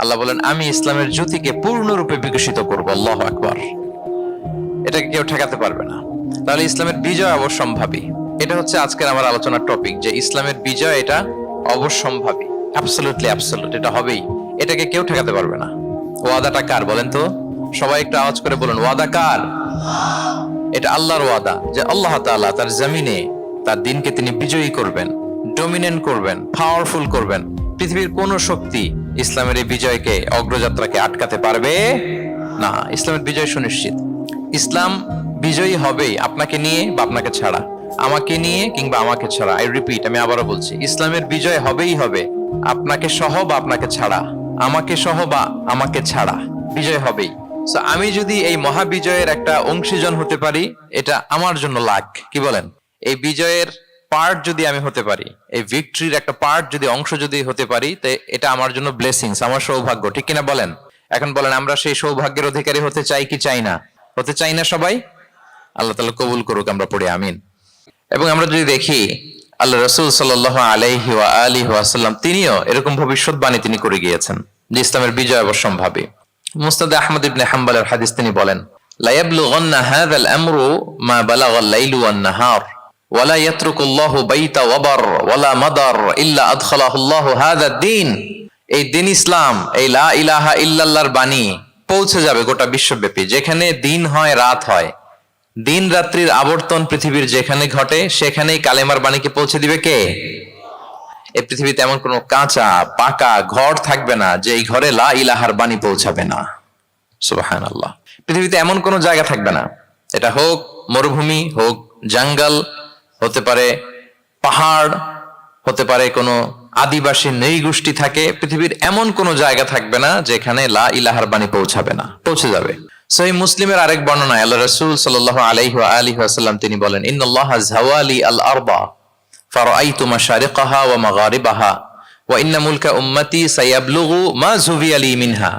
আল্লাহ বলেন আমি ইসলামের জ্যোতিকে পূর্ণরূপে বিকশিত করবো। আল্লাহু আকবার। এটাকে কেউ ঠেকাতে পারবে না। তাহলে ইসলামের বিজয় অবশ্যম্ভাবী। এটা হচ্ছে আজকের আমার আলোচনার টপিক, যে ইসলামের বিজয় এটা অবশ্যম্ভাবী, অ্যাবসলিউটলি অ্যাবসলিউট, এটা হবেই। এটাকে কেউ ঠেকাতে পারবে না। ওয়াদাটা কার বলেন তো? সবাই একটু আওয়াজ করে বলুন, ওয়াদা কার? এটা আল্লাহর ওয়াদা, যে আল্লাহ তাআলা তার জমিনে তার দিনকে তিনি বিজয়ী করবেন, ডমিনেন্ট করবেন, পাওয়ারফুল করবেন। পৃথিবীর কোন শক্তি ইসলামের এই বিজয়কে, অগ্রযাত্রাকে আটকাতে পারবে না। ইসলামের বিজয় সুনিশ্চিত। ইসলাম বিজয়ী হবেই, আপনাকে নিয়ে বা আপনাকে ছাড়া, আমাকে নিয়ে কিংবা আমাকে ছাড়া। আই রিপিট, আমি আবারও বলছি, ইসলামের বিজয় হবেই হবে, আপনাকে সহ বা আপনাকে ছাড়া, আমাকে সহ বা আমাকে ছাড়া, বিজয় হবেই। সো আমি যদি এই মহাবিজয়ের একটা অংশীজন হতে পারি, এটা আমার জন্য লাখ। কি বলেন? এই বিজয়ের পার্ট যদি আমি হতে পারি, এই ভিক্টরির একটা পার্ট যদি, অংশ যদি হতে পারি, তো এটা আমার জন্য ব্লেসিংস, আমার সৌভাগ্য। ঠিক কিনা বলেন? এখন বলেন, আমরা সেই সৌভাগ্যের অধিকারী হতে চাই কি চাই না? হতে চাই না সবাই? আল্লাহ তাআলা কবুল করুক, আমরা পড়ি আমিন। এবং আমরা যদি দেখি আল্লাহ রাসূল সাল্লাল্লাহু আলাইহি ওয়া আলিহি ওয়াসাল্লাম, তিনিও এরকম ভবিষ্যৎবাণী তিনি করে গিয়েছেন যে ইসলামের বিজয় অবশ্যম্ভাবী। মুসনাদ আহমদ ইবনে হাম্বলের হাদিস তিনি বলেন, লা ইয়াবলুগান্না হাযাল আমরু মা বালাগাল লাইলু ওয়ান নাহার ওয়ালা ইয়াতরুকুল্লাহু বাইতা ওয়াবার ওয়ালা মাদার ইল্লা আদখালাহুল্লাহু হাযাদ দ্বীন। এই দিন ইসলাম, এই লা ইলাহা ইল্লাল্লাহর বাণী পৌঁছে যাবে গোটা বিশ্বব্যাপী। যেখানে দিন হয়, রাত হয়, দিন রাত্রির আবর্তন পৃথিবীর যেখানে ঘটে, সেখানেই কালেমার বাণীকে পৌঁছে দিবে কে? এই পৃথিবীতে এমন কোন কাঁচা পাকা ঘর থাকবে না যে এই ঘরে লা ইলাহার বাণী পৌঁছাবে না। সুবহানাল্লাহ। পৃথিবীতে এমন কোন জায়গা থাকবে না, এটা হোক মরুভূমি, হোক জঙ্গল, হতে পারে পাহাড়, হতে পারে কোনো আদিবাসী নৃগোষ্ঠী থাকে, পৃথিবীর এমন কোন জায়গা থাকবে না যেখানে লা ইলাহার বাণী পৌঁছাবে না। পৌঁছে যাবে। সহিহ মুসলিমের আরেক বর্ণনায় আল্লাহ রাসূল সাল্লাল্লাহু আলাইহি ওয়া আলিহি ওয়াসাল্লাম তিনি বলেন, ইন্নাল্লাহা যাওয়ালি আল আরবা ফারাআইতু মাশারিকাহা ওয়া মাগারিবাহা ওয়া ইন্না মুলকা উম্মতি সায়াবলুগু মা যুবিয়া লি মিনহা।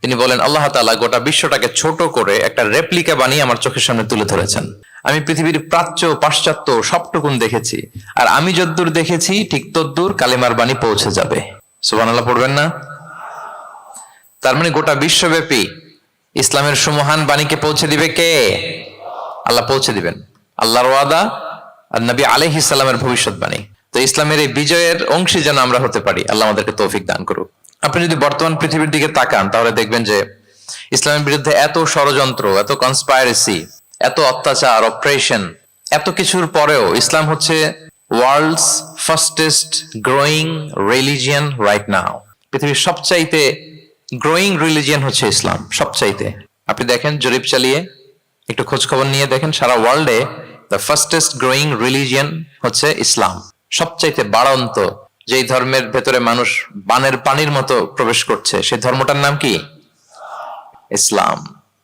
তিনি বলেন, আল্লাহ তাআলা গোটা বিশ্বটাকে ছোট করে একটা রেপ্লিকা বানিয়ে আমার চোখের সামনে তুলে ধরেছেন। আমি পৃথিবীর প্রাচ্য পাশ্চাত্য সবটুকুন দেখেছি, আর আমি যদ্দূর দেখেছি ঠিক তদ্দূর কালেমার বাণী পৌঁছে যাবে। সুবহানাল্লাহ পড়বেন না? তার মানে গোটা বিশ্বব্যাপী ইসলামের সুমহান বাণীকে পৌঁছে দিবে কে? আল্লাহ পৌঁছে দিবেন। আল্লাহর ওয়াদা আর নবী আলাইহিস সালামের ভবিষ্যৎবাণী। তো ইসলামের এই বিজয়ের অংশী যেন আমরা হতে পারি, আল্লাহ আমাদেরকে তৌফিক দান করুক। আপনি যদি বর্তমান পৃথিবীর দিকে তাকান, তাহলে দেখবেন যে ইসলামের বিরুদ্ধে এত ষড়যন্ত্র, এত কনস্পাইরেসি, এত অত্যাচার, অপারেশন, এত কিছুর পরেও ইসলাম হচ্ছে world's fastest growing religion right now. পৃথিবীর সবচাইতে গ্রোয়িং রিলিজিয়ন হচ্ছে ইসলাম, সবচাইতে। আপনি দেখেন, জরিপ চালিয়ে একটু খোঁজ খবর নিয়ে দেখেন, সারা ওয়ার্ল্ডে দ্য ফাস্টেস্ট গ্রোয়িং রিলিজিয়ন হচ্ছে ইসলাম। সবচাইতে বাড়ন্ত যেই ধর্মের ভেতরে মানুষ বানের পানির মতো প্রবেশ করছে, সেই ধর্মটার নাম কি? ইসলাম।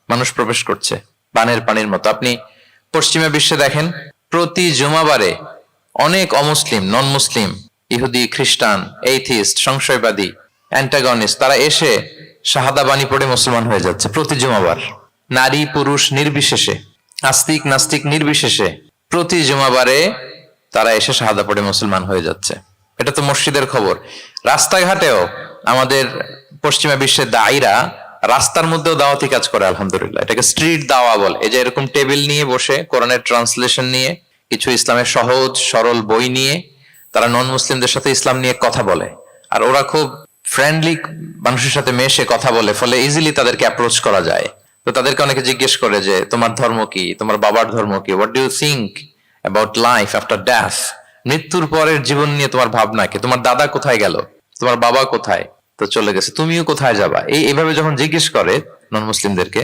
মানুষ প্রবেশ করছে বানের পানির মতো। আপনি পশ্চিমা বিশ্বে দেখেন, প্রতি জুমাবারে অনেক অমুসলিম, নন মুসলিম, ইহুদি, খ্রিস্টান, এইথিস্ট, সংশয়বাদী, অ্যান্টাগনিস্ট, তারা এসে শাহাদা বাণী পড়ে মুসলমান হয়ে যাচ্ছে প্রতি জুমাবার। নারী পুরুষ নির্বিশেষে, আস্তিক নাস্তিক নির্বিশেষে প্রতি জুমাবারে তারা এসে শাহাদা পড়ে মুসলমান হয়ে যাচ্ছে। এটা তো মসজিদের খবর। রাস্তাঘাটেও আমাদের পশ্চিমা বিশ্বের দায়ীরা রাস্তার মধ্যেও দাওয়াতি কাজ করে, আলহামদুলিল্লাহ। এটাকে স্ট্রিট দাওয়া বলে। এই যে এরকম টেবিল নিয়ে বসে কোরআনের ট্রান্সলেশন নিয়ে, কিছু ইসলামের সহজ সরল বই নিয়ে তারা নন মুসলিমদের সাথে ইসলাম নিয়ে কথা বলে। আর ওরা খুব ফ্রেন্ডলি মানুষের সাথে মেশে কথা বলে, ফলে ইজিলি তাদেরকে অ্যাপ্রোচ করা যায়। তো তাদেরকে অনেকে জিজ্ঞেস করে যে তোমার ধর্ম কি, তোমার বাবার ধর্ম কি, what do you think about life after death, মৃত্যুর পরের জীবন নিয়ে তোমার ভাবনা কি, তোমার দাদা কোথায় গেল, তোমার বাবা কোথায়, তো চলে গেছে, তুমিও কোথায় যাবা। এইভাবে যখন জিজ্ঞেস করে নন মুসলিমদেরকে,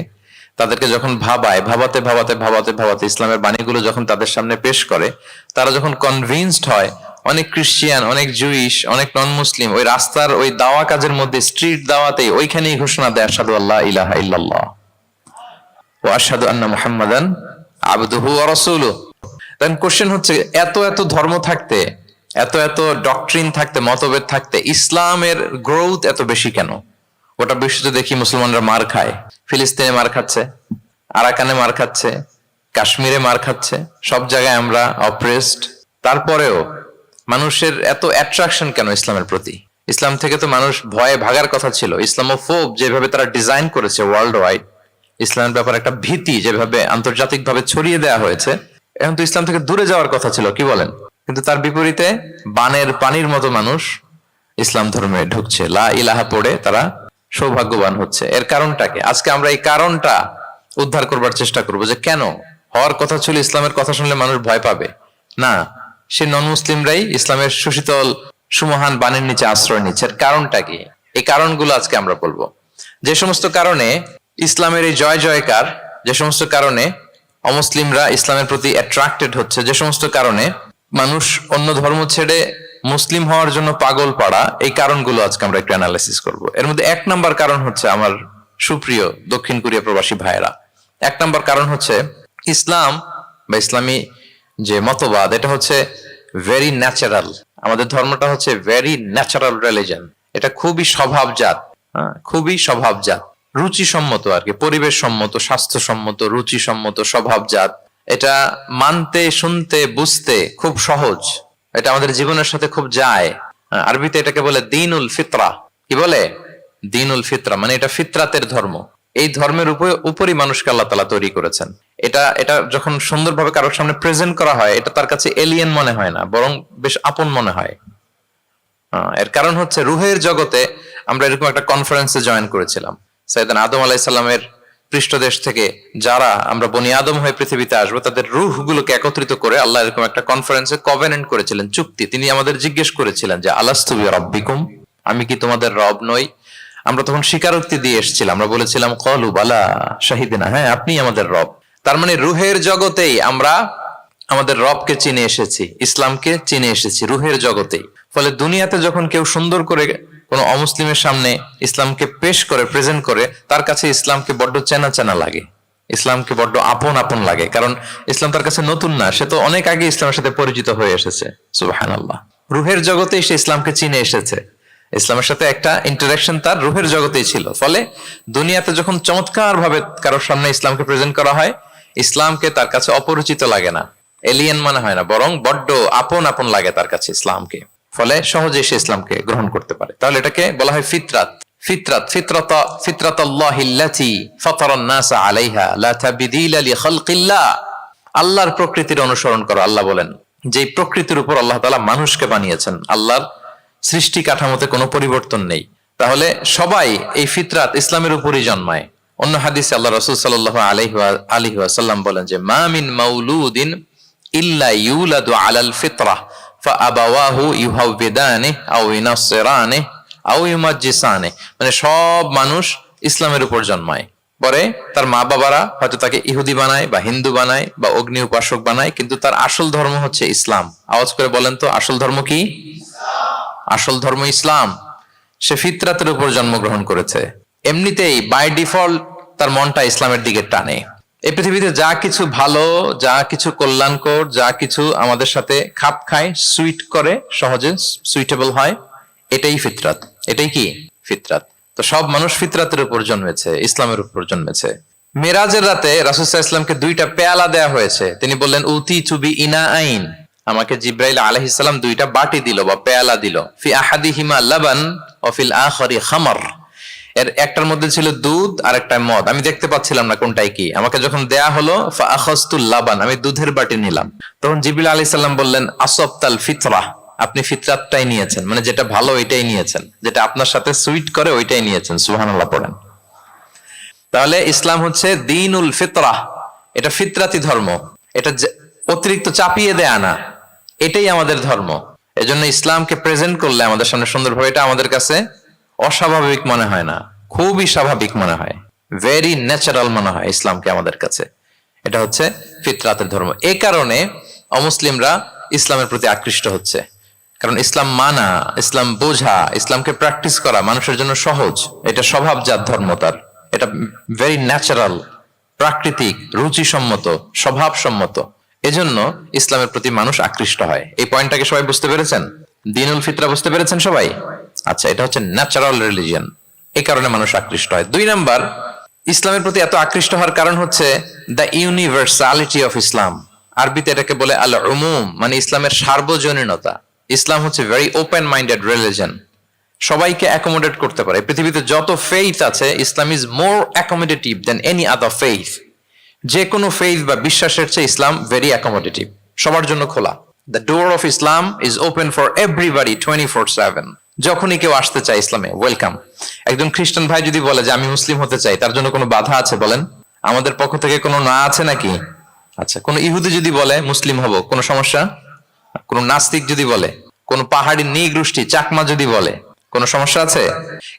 তাদেরকে যখন ভাবাতে ভাবাতে ভাবাতে ভাবাতে ইসলামের বাণীগুলো যখন তাদের সামনে পেশ করে, তারা যখন কনভিন্সড হয়, অনেক খ্রিস্টিয়ান, অনেক জুইশ, অনেক নন মুসলিম ওই রাস্তার ওই দাওয়া কাজের মধ্যে, স্ট্রিট দাওয়াতেই ওইখানেই ঘোষণা দেয়, আশহাদু আল্লা ইলাহা ইল্লাল্লাহ ওয়া আশহাদু আন্না মুহাম্মাদান আবদুহু ওয়া রাসূলুহু। তখন কোশ্চেন হচ্ছে, এত এত ধর্ম থাকতে, এত এত ডক্ট্রিন থাকতে, মতভেদ থাকতে, ইসলামের গ্রোথ এত বেশি কেন? গোটা বিশ্বতে দেখি মুসলমানরা মার খায়। ফিলিস্তিনে মার খাচ্ছে, আরাকানে মার খাচ্ছে, কাশ্মীরে মার খাচ্ছে, সব জায়গায় আমরা অপ্রেসড। তারপরেও মানুষের এত অ্যাট্রাকশন কেন ইসলামের প্রতি? ইসলাম থেকে তো মানুষ ভয়ে ভাগার কথা ছিল। ইসলামোফোব যেভাবে তারা ডিজাইন করেছে ওয়ার্ল্ড ওয়াইড, ইসলামের ব্যাপারে একটা ভীতি যেভাবে আন্তর্জাতিকভাবে ছড়িয়ে দেওয়া হয়েছে, এখন তো ইসলাম থেকে দূরে যাওয়ার কথা ছিল, কি বলেন? কিন্তু তার বিপরীতে বানের পানির মতো মানুষ ইসলাম ধর্মে ঢুকছে, লা ইলাহা পড়ে তারা সৌভাগ্যবান হচ্ছে। এর কারণটাকে আজকে আমরা এই কারণটা উদ্ধার করবার চেষ্টা করব, যে কেন হওয়ার কথা ছিল ইসলামের কথা শুনলে মানুষ ভয় পাবে না, সে নন মুসলিমরাই ইসলামের সুশীতল সুমহান বাণীর নিচে আশ্রয় নিচ্ছে। এর কারণটা কি? এই কারণগুলো আজকে আমরা বলবো। যে সমস্ত কারণে ইসলামের এই জয় জয়কার, যে সমস্ত কারণে অমুসলিমরা ইসলামের প্রতি অ্যাট্রাক্টেড হচ্ছে, যে সমস্ত কারণে মানুষ অন্য ধর্ম ছেড়ে মুসলিম হওয়ার জন্য পাগল পাড়া, এই কারণগুলো আজকে আমরা একটু অ্যানালাইসিস করব। এর মধ্যে এক নাম্বার কারণ হচ্ছে, আমার সুপ্রিয় দক্ষিণ কোরিয়া প্রবাসী ভাইয়েরা, এক নাম্বার কারণ হচ্ছে ইসলাম বা ইসলামী যে মতবাদ, এটা হচ্ছে ভেরি ন্যাচারাল। আমাদের ধর্মটা হচ্ছে ভেরি ন্যাচারাল রিলিজন। এটা খুবই স্বভাবজাত, খুবই স্বভাবজাত, রুচিসম্মত আর কি, পরিবেশ সম্মত, স্বাস্থ্যসম্মত, রুচিসম্মত, স্বভাবজাত। এটা মানতে, শুনতে, বুঝতে খুব সহজ, এটা আমাদের জীবনের সাথে খুব যায়। আরবিতে এটাকে বলে দিনুল ফিতরা। কি বলে? দিনুল ফিতরা, মানে এটা ফিতরাতের ধর্ম। এই ধর্মের উপরই মানুষকে আল্লাহ তাআলা তৈরি করেছেন। এটা যখন সুন্দরভাবে কারোর সামনে প্রেজেন্ট করা হয়, এটা তার কাছে এলিয়েন মনে হয় না, বরং বেশ আপন মনে হয়। এর কারণ হচ্ছে রুহের জগতে আমরা এরকম একটা কনফারেন্সে জয়েন করেছিলাম। সাইয়েদনা আদম আলাইহিস সালামের পৃষ্ঠদেশ থেকে যারা আমরা বনি আদম হয়ে পৃথিবীতে আসবো, তাদের রুহগুলোকে একত্রিত করে আল্লাহ এরকম একটা কনফারেন্সে কভেনেন্ট করেছিলেন, চুক্তি। তিনি আমাদের জিজ্ঞেস করেছিলেন যে আলাস্তু বিরাব্বিকুম, আমি কি তোমাদের রব নই? আমরা তখন স্বীকারোক্তি দিয়ে এসেছিলাম, আমরা বলেছিলাম ক্বালু বালা শাহিদিনা, হ্যাঁ আপনি আমাদের রব। তার মানে রুহের জগতেই আমরা আমাদের রবকে চিনে এসেছি, ইসলামকে চিনে এসেছি রুহের জগতেই। ফলে দুনিয়াতে যখন কেউ সুন্দর করে কোন অমুসলিমের সামনে ইসলামকে পেশ করে, প্রেজেন্ট করে, তার কাছে ইসলামকে বড্ড চেনা চেনা লাগে, ইসলামকে বড্ড আপন আপন লাগে। কারণ ইসলাম তার কাছে নতুন না, সে তো অনেক আগে ইসলামের সাথে পরিচিত হয়ে এসেছে। সুবহানাল্লাহ, রুহের জগতেই সে ইসলামকে চিনে এসেছে, ইসলামের সাথে একটা ইন্টারাকশন তার রুহের জগতেই ছিল। ফলে দুনিয়াতে যখন চমৎকার ভাবে কারোর সামনে ইসলামকে প্রেজেন্ট করা হয়, ইসলামকে তার কাছে অপরিচিত লাগে না, এলিয়েন মনে হয় না, বরং বড্ড আপন আপন লাগে তার কাছে ইসলামকে। ফলে সহজে সে ইসলামকে গ্রহণ করতে পারে। তাহলে এটাকে বলা হয় ফিতরাত। ফিতরাতাল্লাহিল্লাতী ফাতারান নাস আলাইহা লা তাবদীলা লিখালকিল্লাহ। আল্লাহর প্রকৃতির অনুসরণ করো। আল্লাহ বলেন যে প্রকৃতির উপর আল্লাহ তাআলা মানুষকে বানিয়েছেন, আল্লাহর সৃষ্টি কাঠামোতে কোনো পরিবর্তন নেই। তাহলে সবাই এই ফিতরাত ইসলামের উপরই জন্মায়। অন্য হাদিসে আল্লাহ রাসূল সাল্লাল্লাহু আলাইহি ওয়াসাল্লাম বলেন যে মা মিন মাউলুদিন ইল্লা ইউলাদু আলাল ফিতরাহ ফাআবাওয়াহু ইউহাউবিদানিহি আও ইউনাসসিরানিহি আও ইউমাজ্জিসানিহি। মানে সব মানুষ ইসলামের উপর জন্মায়, পরে তার মা বাবারা হয়তো তাকে ইহুদি বানায় বা হিন্দু বানায় বা অগ্নি উপাসক বানায়, কিন্তু তার আসল ধর্ম হচ্ছে ইসলাম। আওয়াজ করে বলেন তো, আসল ধর্ম কি? আসল ধর্ম ইসলাম। সে ফিতরাতের উপর জন্মগ্রহণ করেছে, এমনিতেই বাই ডিফল্ট তার মনটা ইসলামের দিকে টানে। এই পৃথিবীতে যা কিছু ভালো, যা কিছু কল্যাণকর, যা কিছু আমাদের সাথে খাপ খায়, সুইট করে, সহজে সুইটেবল হয়, এটাই ফিতরাত। এটাই কি? ফিতরাত। তো সব মানুষ ফিতরাতের উপর জন্মেছে, ইসলামের উপর জন্মেছে। মেরাজের রাতে রাসূল সাল্লাল্লাহু আলাইহি ওয়াসাল্লামকে দুইটা পেয়ালা দেয়া হয়েছে। তিনি বললেন উতি চুবি ইনা আইন, আমাকে জিব্রাইল আলাইহিস সালাম দুইটা বাটি দিল বা পেয়ালা দিল। ফি আহাদিহিমা লাবান ওয়া ফিল আখারি খামর। এর একটার মধ্যে ছিল দুধ আর একটা মদ। আমি দেখতে পাচ্ছিলাম না কোনটাই কি। আমাকে যখন দেয়া হলো ফা আখাযতুল লাবান, আমি দুধের বাটি নিলাম। তখন জিবরিল আলাইহিস সালাম বললেন আসবতাল ফিতরা, আপনি ফিতরাতটাই নিয়েছেন, মানে যেটা ভালো ওইটাই নিয়েছেন, যেটা আপনার সাথে সুইট করে ওইটাই নিয়েছেন। সুবহানাল্লাহ পড়েন। তাহলে ইসলাম হচ্ছে দ্বীনুল ফিতরাহ, এটা ফিতরাতি ধর্ম, এটা অতিরিক্ত চাপিয়ে দেয়া না, এটাই আমাদের ধর্ম। এজন্য ইসলামকে প্রেজেন্ট করলে আমাদের সামনে সুন্দরভাবে, এটা আমাদের কাছে অস্বাভাবিক মনে হয় না, খুবই স্বাভাবিক মনে হয়, ভেরি ন্যাচারাল মনে হয় ইসলামকে আমাদের কাছে। এটা হচ্ছে ফিতরাতের ধর্ম। এই কারণে অমুসলিমরা ইসলামের প্রতি আকৃষ্ট হচ্ছে, কারণ ইসলাম মানা, ইসলাম বোঝা, ইসলামকে প্র্যাকটিস করা মানুষের জন্য সহজ। এটা স্বভাবজাত ধর্ম তার, এটা ভেরি ন্যাচারাল, প্রাকৃতিক, রুচিসম্মত, স্বভাবসম্মত। এজন্য ইসলামের প্রতি মানুষ আকৃষ্ট হয়। এই পয়েন্টটাকে সবাই বুঝতে পেরেছেন? দ্বীনুল ফিতরা বুঝতে পেরেছেন সবাই? আচ্ছা, এটা হচ্ছে ন্যাচারাল রিলিজিয়ন, এই কারণে মানুষ আকৃষ্ট হয়। দুই নাম্বার, ইসলামের প্রতি এত আকৃষ্ট হওয়ার কারণ হচ্ছে দ্য ইউনিভার্সালিটি অফ ইসলাম। আরবিতে এটাকে বলে আল উমুম, মানে ইসলামের সার্বজনীনতা। ইসলাম হচ্ছে ভেরি ওপেন মাইন্ডেড রিলিজিয়ন। সবাইকে অ্যাকোমোডেট করতে পারে। পৃথিবীতে যত ফেইথ আছে, Islam is more accommodative than any other faith. যে কোনো ফেইথ বা বিশ্বাসের চেয়ে ইসলাম ভেরি অ্যাকোমোডেটিভ, সবার জন্য খোলা। The door of Islam is open for everybody 24/7। যখনই কেউ আসতে চায় ইসলামে, ওয়েলকাম। একজন খ্রিস্টান ভাই যদি বলে যে আমি মুসলিম হতে চাই, তার জন্য কোনো বাধা আছে বলেন? আমাদের পক্ষ থেকে কোনো না আছে নাকি? আচ্ছা, কোন ইহুদি যদি বলে মুসলিম হব, কোনো সমস্যা? কোন নাস্তিক যদি বলে, কোন পাহাড়ি নৃগোষ্ঠী চাকমা যদি বলে, কোনো সমস্যা আছে?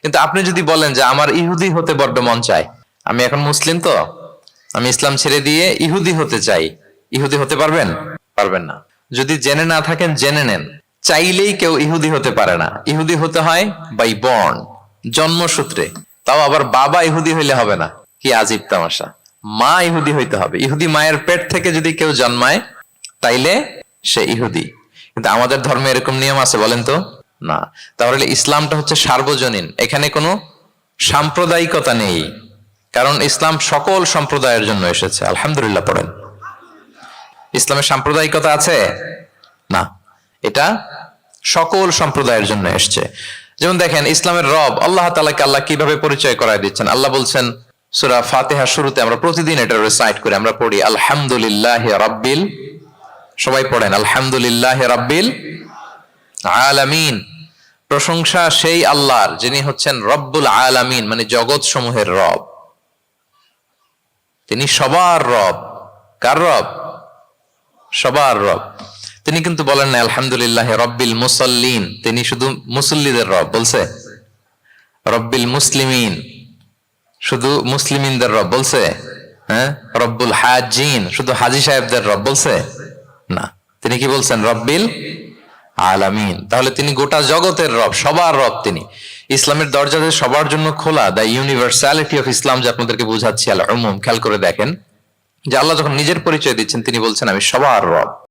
কিন্তু আপনি যদি বলেন যে আমার ইহুদি হতে বড্ড মন চায়, আমি এখন মুসলিম তো, আমি ইসলাম ছেড়ে দিয়ে ইহুদি হতে চাই, ইহুদি হতে পারবেন? পারবেন না। যদি জেনে না থাকেন জেনে নেন, চাইলেই কেউ ইহুদি হতে পারে না। ইহুদি হতে হয় বাই বর্ন, জন্মসূত্রে। তাও আবার বাবা ইহুদি হইলে হবে না। কি আজীব তামাশা! মা ইহুদি হইতে হবে। ইহুদি মায়ের পেট থেকে যদি কেউ জন্মায় তাইলে সে ইহুদি। কিন্তু আমাদের ধর্মে এরকম নিয়ম আছে বলেন তো? না। তাহলে ইসলামটা হচ্ছে সার্বজনীন, এখানে কোনো সাম্প্রদায়িকতা নেই। কারণ ইসলাম সকল সম্প্রদায়ের জন্য এসেছে। আলহামদুলিল্লাহ পড়েন। ইসলামের সাম্প্রদায়িকতা আছে না, এটা সকল সম্প্রদায়ের জন্য এসছে। যেমন দেখেন, ইসলামের রব আল্লাহ তাআলাকে আল্লাহ কিভাবে পরিচয় করায় দিচ্ছেন। আল্লাহ বলছেন সূরা ফাতিহার শুরুতে, আমরা প্রতিদিন এটা রিসাইট করি, আমরা পড়ি আলহামদুলিল্লাহি রাব্বিল, সবাই পড়েন আলহামদুলিল্লাহি রাব্বিল আলামিন। প্রশংসা সেই আল্লাহর যিনি হচ্ছেন রব্বুল আলামিন, মানে জগৎ সমূহের রব। তিনি সবার রব। কার রব? সবার রব। তিনি কিন্তু বলেন না আলহামদুলিল্লাহ রব্বিল মুসাল্লিন, তিনি শুধু মুসল্লিদের রব বলছে। রব্বিল মুসলিমিন, শুধু মুসলিমিনদের রব বলছে। হ্যাঁ, রব্বুল হাজিন, শুধু হাজি সাহেবদের রব বলছে না। তিনি কি বলছেন? রব্বিল আলামিন। তাহলে তিনি গোটা জগতের রব, সবার রব তিনি। ইসলামের দরজা যে সবার জন্য খোলা, দ্য ইউনিভার্সালিটি অফ ইসলাম, যে আপনাদেরকে বুঝাচ্ছি আল উমুম, খেয়াল করে দেখেন যে আল্লাহ যখন নিজের পরিচয় দিচ্ছেন তিনি বলছেন আমি সবার রব।